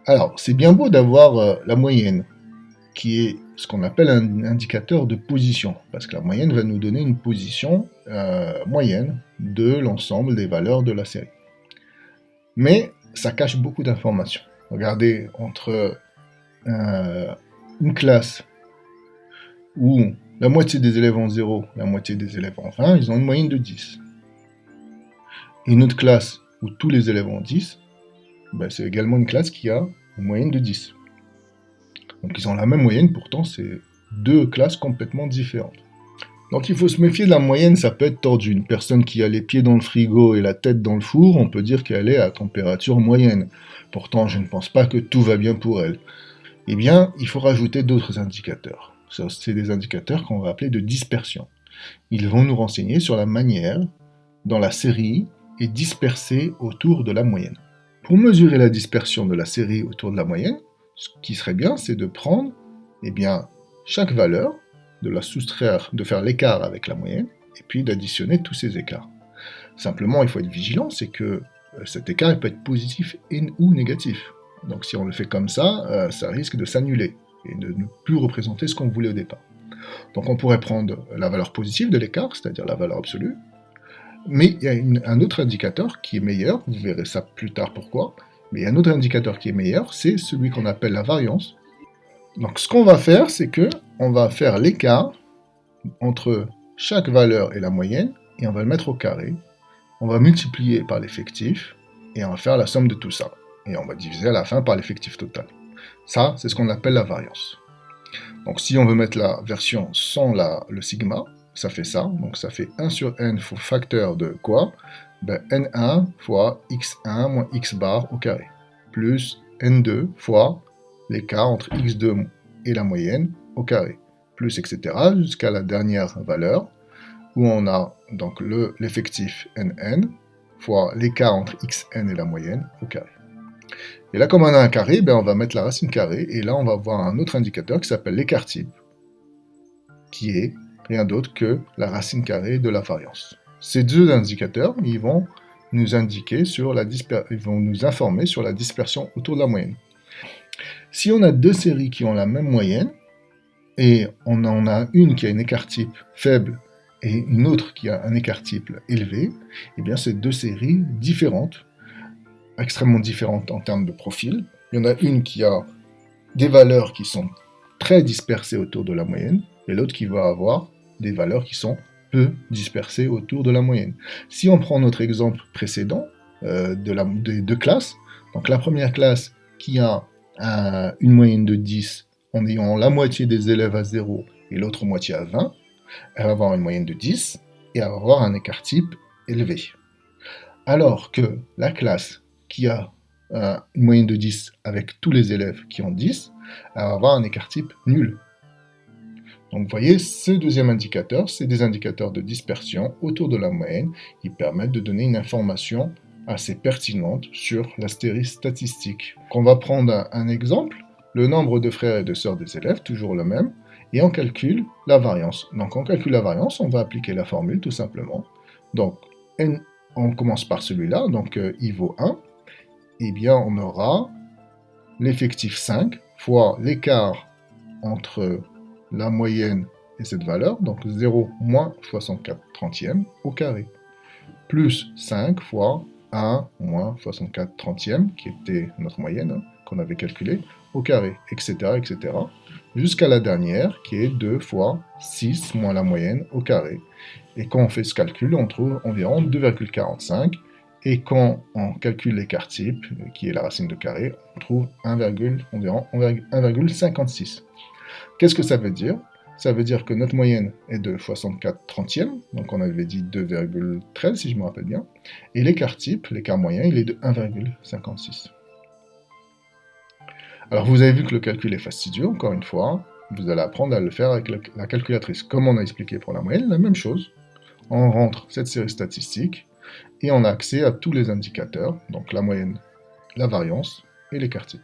Alors, c'est bien beau d'avoir la moyenne, qui est ce qu'on appelle un indicateur de position, parce que la moyenne va nous donner une position moyenne de l'ensemble des valeurs de la série. Mais ça cache beaucoup d'informations. Regardez, entre euh, une classe où la moitié des élèves ont 0, la moitié des élèves ont 20, ils ont une moyenne de 10. Et une autre classe où tous les élèves ont 10, ben c'est également une classe qui a une moyenne de 10. Donc ils ont la même moyenne, pourtant c'est deux classes complètement différentes. Donc il faut se méfier de la moyenne, ça peut être tordu. Une personne qui a les pieds dans le frigo et la tête dans le four, on peut dire qu'elle est à température moyenne. Pourtant, je ne pense pas que tout va bien pour elle. Eh bien, il faut rajouter d'autres indicateurs. C'est des indicateurs qu'on va appeler de dispersion. Ils vont nous renseigner sur la manière dont la série est dispersée autour de la moyenne. Pour mesurer la dispersion de la série autour de la moyenne, ce qui serait bien, c'est de prendre chaque valeur, de la soustraire, de faire l'écart avec la moyenne, et puis d'additionner tous ces écarts. Simplement, il faut être vigilant, c'est que cet écart peut être positif ou négatif. Donc si on le fait comme ça risque de s'annuler et de ne plus représenter ce qu'on voulait au départ. Donc on pourrait prendre la valeur positive de l'écart, c'est-à-dire la valeur absolue, mais il y a un autre indicateur qui est meilleur, vous verrez ça plus tard pourquoi, mais il y a un autre indicateur qui est meilleur, c'est celui qu'on appelle la variance. Donc ce qu'on va faire, c'est que on va faire l'écart entre chaque valeur et la moyenne, et on va le mettre au carré, on va multiplier par l'effectif, et on va faire la somme de tout ça. Et on va diviser à la fin par l'effectif total. Ça, c'est ce qu'on appelle la variance. Donc si on veut mettre la version sans le sigma, ça fait ça. Donc ça fait 1 sur n facteur de quoi? N1 fois x1 moins x bar au carré. Plus n2 fois l'écart entre x2 et la moyenne au carré. Plus etc. jusqu'à la dernière valeur où on a donc l'effectif nn fois l'écart entre xn et la moyenne au carré. Et là, comme on a un carré, on va mettre la racine carrée, et là, on va voir un autre indicateur qui s'appelle l'écart type, qui est rien d'autre que la racine carrée de la variance. Ces deux indicateurs, ils vont nous indiquer ils vont nous informer sur la dispersion autour de la moyenne. Si on a deux séries qui ont la même moyenne, et on en a une qui a un écart type faible et une autre qui a un écart type élevé, eh bien c'est deux séries différentes, extrêmement différentes en termes de profil. Il y en a une qui a des valeurs qui sont très dispersées autour de la moyenne, et l'autre qui va avoir des valeurs qui sont peu dispersées autour de la moyenne. Si on prend notre exemple précédent des deux classes, donc la première classe qui a une moyenne de 10 en ayant la moitié des élèves à 0 et l'autre moitié à 20, elle va avoir une moyenne de 10 et elle va avoir un écart type élevé. Alors que la classe qui a une moyenne de 10 avec tous les élèves qui ont 10, elle va avoir un écart type nul. Donc vous voyez, ce deuxième indicateur, c'est des indicateurs de dispersion autour de la moyenne qui permettent de donner une information assez pertinente sur la série statistique. On va prendre un exemple, le nombre de frères et de sœurs des élèves, toujours le même, et on calcule la variance. Donc on calcule la variance, on va appliquer la formule tout simplement. Donc n, on commence par celui-là, donc i vaut 1, eh bien on aura l'effectif 5 fois l'écart entre la moyenne et cette valeur, donc 0 moins 64 trentièmes au carré, plus 5 fois 1 moins 64 trentièmes, qui était notre moyenne, qu'on avait calculée, au carré, etc., etc., jusqu'à la dernière, qui est 2 fois 6 moins la moyenne au carré. Et quand on fait ce calcul, on trouve environ 2,45, et quand on calcule l'écart type, qui est la racine de carré, on trouve environ 1,56. Qu'est-ce que ça veut dire? Ça veut dire que notre moyenne est de 64 trentièmes, donc on avait dit 2,13 si je me rappelle bien, et l'écart type, l'écart moyen, il est de 1,56. Alors vous avez vu que le calcul est fastidieux, encore une fois, vous allez apprendre à le faire avec la calculatrice. Comme on a expliqué pour la moyenne, la même chose. On rentre cette série statistique et on a accès à tous les indicateurs, donc la moyenne, la variance et l'écart type.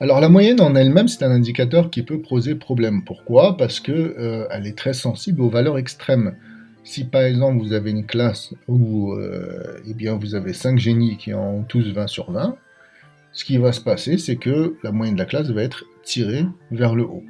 Alors la moyenne en elle-même, c'est un indicateur qui peut poser problème. Pourquoi? Parce que elle est très sensible aux valeurs extrêmes. Si par exemple vous avez une classe où vous avez 5 génies qui ont tous 20 sur 20, ce qui va se passer, c'est que la moyenne de la classe va être tirée vers le haut.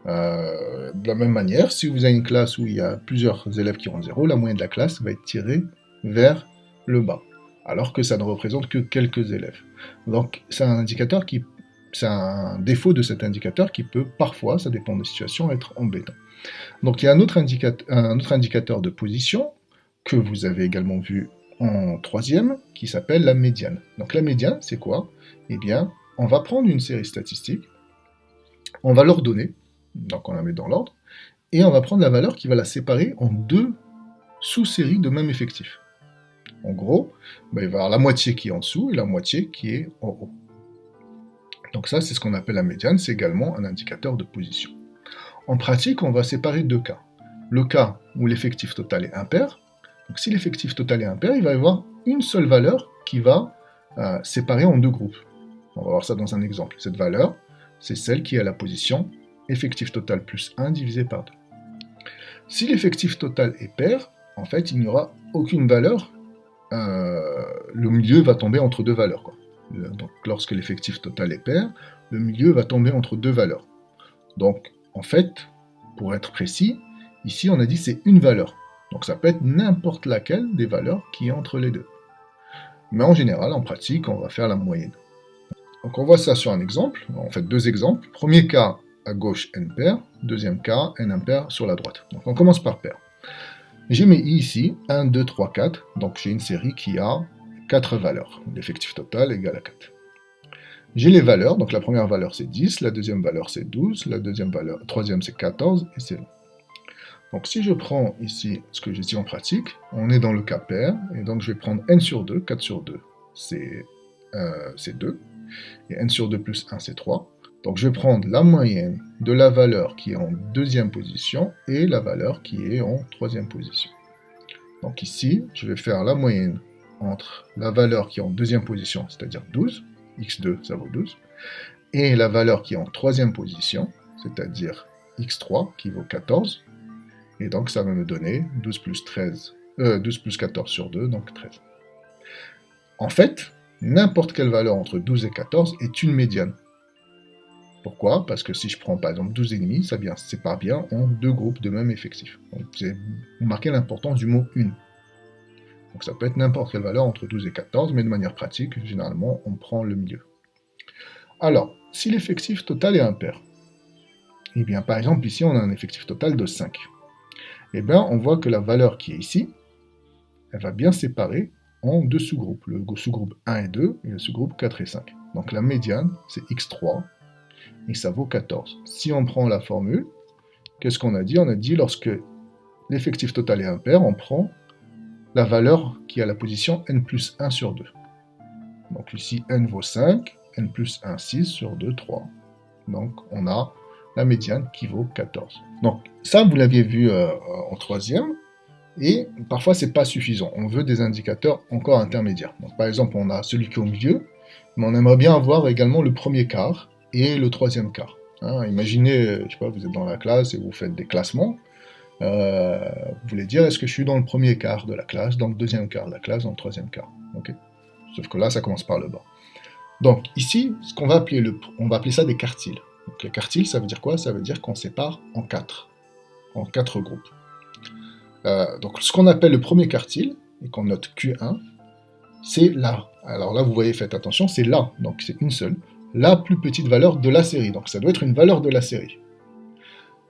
De la même manière, si vous avez une classe où il y a plusieurs élèves qui ont 0, la moyenne de la classe va être tirée vers le bas, alors que ça ne représente que quelques élèves. Donc c'est un défaut de cet indicateur qui peut parfois, ça dépend des situations, être embêtant. Donc il y a un autre indicateur de position que vous avez également vu en troisième, qui s'appelle la médiane. Donc la médiane, c'est quoi? Eh bien, on va prendre une série statistique, on va l'ordonner, donc on la met dans l'ordre, et on va prendre la valeur qui va la séparer en deux sous-séries de même effectif. En gros, il va y avoir la moitié qui est en dessous et la moitié qui est en haut. Donc ça, c'est ce qu'on appelle la médiane, c'est également un indicateur de position. En pratique, on va séparer deux cas. Le cas où l'effectif total est impair. Donc si l'effectif total est impair, il va y avoir une seule valeur qui va séparer en deux groupes. On va voir ça dans un exemple. Cette valeur, c'est celle qui est à la position effectif total plus 1 divisé par 2. Si l'effectif total est pair, en fait, il n'y aura aucune valeur. Le milieu va tomber entre deux valeurs, quoi. Donc lorsque l'effectif total est pair, le milieu va tomber entre deux valeurs. Donc, en fait, pour être précis, ici on a dit c'est une valeur. Donc ça peut être n'importe laquelle des valeurs qui est entre les deux. Mais en général, en pratique, on va faire la moyenne. Donc on voit ça sur un exemple, en fait deux exemples. Premier cas, à gauche, n pair. Deuxième cas, n impair sur la droite. Donc on commence par pair. J'ai mis i ici, 1, 2, 3, 4. Donc j'ai une série qui a 4 valeurs. L'effectif total égale à 4. J'ai les valeurs, donc la première valeur c'est 10, la deuxième valeur c'est 12, la troisième c'est 14, et c'est long. Donc si je prends ici ce que j'ai dit en pratique, on est dans le cas pair, et donc je vais prendre n sur 2, 4 sur 2, c'est 2, et n sur 2 plus 1 c'est 3. Donc je vais prendre la moyenne de la valeur qui est en deuxième position, et la valeur qui est en troisième position. Donc ici, je vais faire la moyenne entre la valeur qui est en deuxième position, c'est-à-dire 12, x2 ça vaut 12, et la valeur qui est en troisième position, c'est-à-dire x3 qui vaut 14, et donc ça va me donner 12 plus 14 sur 2, donc 13. En fait, n'importe quelle valeur entre 12 et 14 est une médiane. Pourquoi? Parce que si je prends par exemple 12,5, ça sépare bien en deux groupes de même effectif. Donc vous marquez l'importance du mot une. Donc ça peut être n'importe quelle valeur entre 12 et 14, mais de manière pratique, généralement, on prend le milieu. Alors, si l'effectif total est impair, eh bien par exemple ici on a un effectif total de 5. Eh bien on voit que la valeur qui est ici, elle va bien séparer en deux sous-groupes, le sous-groupe 1 et 2 et le sous-groupe 4 et 5. Donc la médiane, c'est x3, et ça vaut 14. Si on prend la formule, qu'est-ce qu'on a dit? On a dit lorsque l'effectif total est impair, on prend la valeur qui est à la position n plus 1 sur 2. Donc ici, n vaut 5, n plus 1, 6 sur 2, 3. Donc on a la médiane qui vaut 14. Donc ça, vous l'aviez vu en troisième, et parfois c'est pas suffisant. On veut des indicateurs encore intermédiaires. Donc par exemple, on a celui qui est au milieu, mais on aimerait bien avoir également le premier quart et le troisième quart. Imaginez, je sais pas, vous êtes dans la classe et vous faites des classements. Vous voulez dire, est-ce que je suis dans le premier quart de la classe, dans le deuxième quart de la classe, dans le troisième quart. Okay. Sauf que là, ça commence par le bas. Donc ici, ce qu'on va appeler on va appeler ça des quartiles. Donc les quartiles, ça veut dire quoi? Ça veut dire qu'on sépare en quatre groupes. Donc ce qu'on appelle le premier quartile, et qu'on note Q1, c'est là. Alors là, vous voyez, faites attention, c'est là, donc c'est une seule, la plus petite valeur de la série. Donc ça doit être une valeur de la série.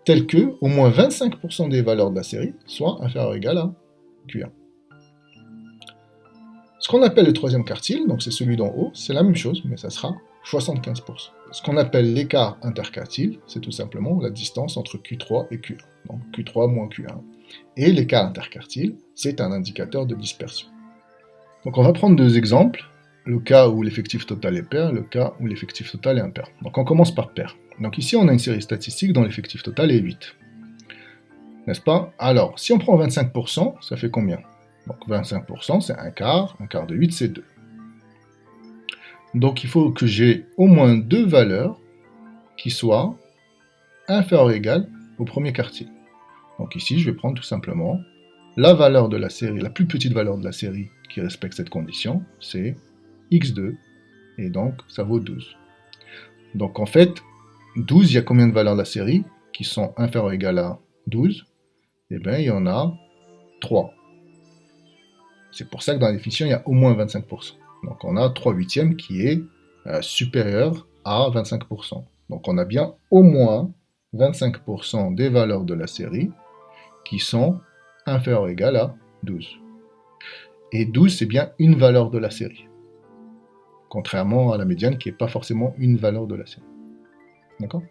Telle que au moins 25% des valeurs de la série soient inférieures ou égales à Q1. Ce qu'on appelle le troisième quartile, donc c'est celui d'en haut, c'est la même chose, mais ça sera 75%. Ce qu'on appelle l'écart interquartile, c'est tout simplement la distance entre Q3 et Q1, donc Q3 moins Q1. Et l'écart interquartile, c'est un indicateur de dispersion. Donc on va prendre deux exemples, le cas où l'effectif total est pair, le cas où l'effectif total est impair. Donc on commence par pair. Donc ici on a une série statistique dont l'effectif total est 8. N'est-ce pas? Alors, si on prend 25%, ça fait combien? Donc 25%, c'est un quart de 8, c'est 2. Donc il faut que j'ai au moins deux valeurs qui soient inférieures ou égales au premier quartile. Donc ici, je vais prendre tout simplement la valeur de la série, la plus petite valeur de la série qui respecte cette condition, c'est x2, et donc ça vaut 12. Donc en fait, 12, il y a combien de valeurs de la série qui sont inférieures ou égales à 12? Eh bien, il y en a 3. C'est pour ça que dans la définition, il y a au moins 25%. Donc on a 3 huitièmes qui est supérieur à 25%. Donc on a bien au moins 25% des valeurs de la série qui sont inférieures ou égales à 12. Et 12, c'est bien une valeur de la série. Contrairement à la médiane qui n'est pas forcément une valeur de la série. D'accord?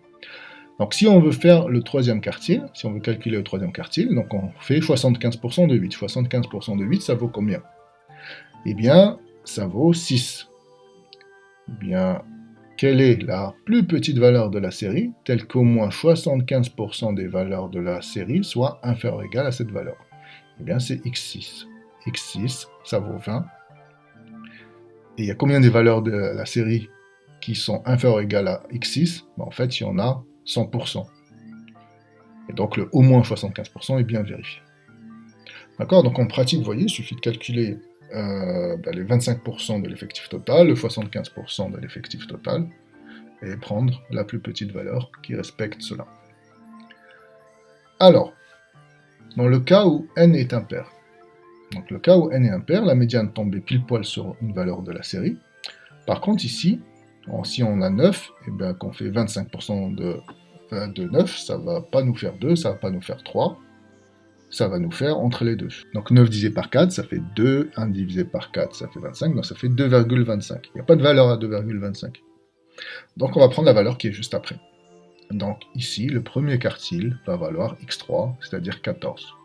Donc si on veut faire le troisième quartile, si on veut calculer le troisième quartile, donc on fait 75% de 8. 75% de 8, ça vaut combien? Eh bien, ça vaut 6. Eh bien, quelle est la plus petite valeur de la série, telle qu'au moins 75% des valeurs de la série soient inférieures ou égales à cette valeur? Eh bien, c'est x6. x6, ça vaut 20. Et il y a combien de valeurs de la série qui sont inférieures ou égales à x6? En fait, il y en a 100%. Et donc, le au moins 75% est bien vérifié. D'accord? Donc, en pratique, vous voyez, il suffit de calculer les 25% de l'effectif total, le 75% de l'effectif total, et prendre la plus petite valeur qui respecte cela. Alors, dans le cas où n est impair, donc le cas où n est impair, la médiane tombait pile poil sur une valeur de la série. Par contre, ici, si on a 9, et bien qu'on fait 25% de 9, ça ne va pas nous faire 2, ça ne va pas nous faire 3, ça va nous faire entre les deux. Donc 9 divisé par 4, ça fait 2, 1 divisé par 4, ça fait 25, donc ça fait 2,25. Il n'y a pas de valeur à 2,25. Donc on va prendre la valeur qui est juste après. Donc ici, le premier quartile va valoir x3, c'est-à-dire 14.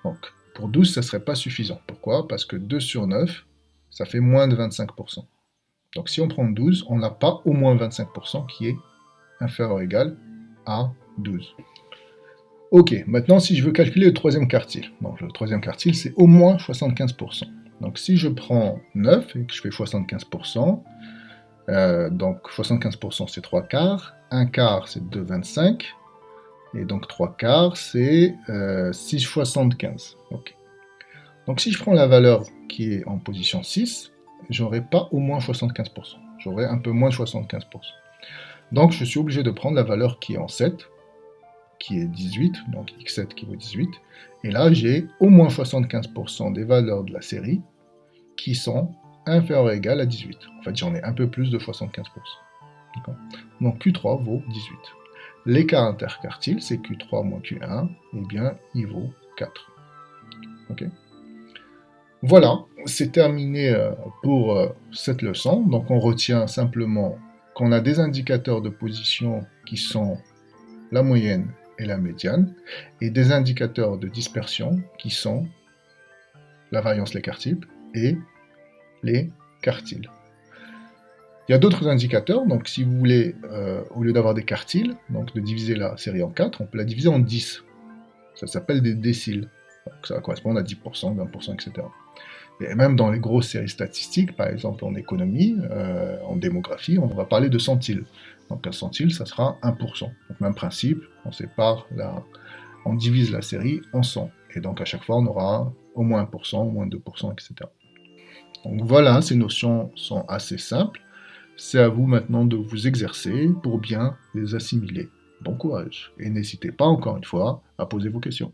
Donc pour 12, ça ne serait pas suffisant. Pourquoi? Parce que 2 sur 9, ça fait moins de 25%. Donc si on prend 12, on n'a pas au moins 25% qui est inférieur ou égal à 12. Ok, maintenant si je veux calculer le troisième quartile, donc le troisième quartile c'est au moins 75%. Donc si je prends 9 et que je fais 75%, donc 75% c'est 3 quarts, 1 quart c'est 2,25, et donc 3 quarts c'est 6,75. Okay. Donc si je prends la valeur qui est en position 6, j'aurai pas au moins 75%, j'aurai un peu moins de 75%. Donc je suis obligé de prendre la valeur qui est en 7, qui est 18, donc x7 qui vaut 18, et là j'ai au moins 75% des valeurs de la série qui sont inférieures ou égales à 18. En fait j'en ai un peu plus de 75%. Donc Q3 vaut 18. L'écart interquartile, c'est Q3 moins Q1, et bien il vaut 4. Ok. Voilà, c'est terminé pour cette leçon. Donc on retient simplement qu'on a des indicateurs de position qui sont la moyenne et la médiane, et des indicateurs de dispersion qui sont la variance les quartiles et les quartiles. Il y a d'autres indicateurs, donc si vous voulez, au lieu d'avoir des quartiles, donc de diviser la série en 4, on peut la diviser en 10. Ça s'appelle des déciles. Donc ça va correspondre à 10%, 20%, etc. Et même dans les grosses séries statistiques, par exemple en économie, en démographie, on va parler de centiles. Donc un centile, ça sera 1%. Donc même principe, on divise la série en 100. Et donc à chaque fois, on aura au moins 1%, au moins 2%, etc. Donc voilà, ces notions sont assez simples. C'est à vous maintenant de vous exercer pour bien les assimiler. Bon courage. Et n'hésitez pas, encore une fois, à poser vos questions.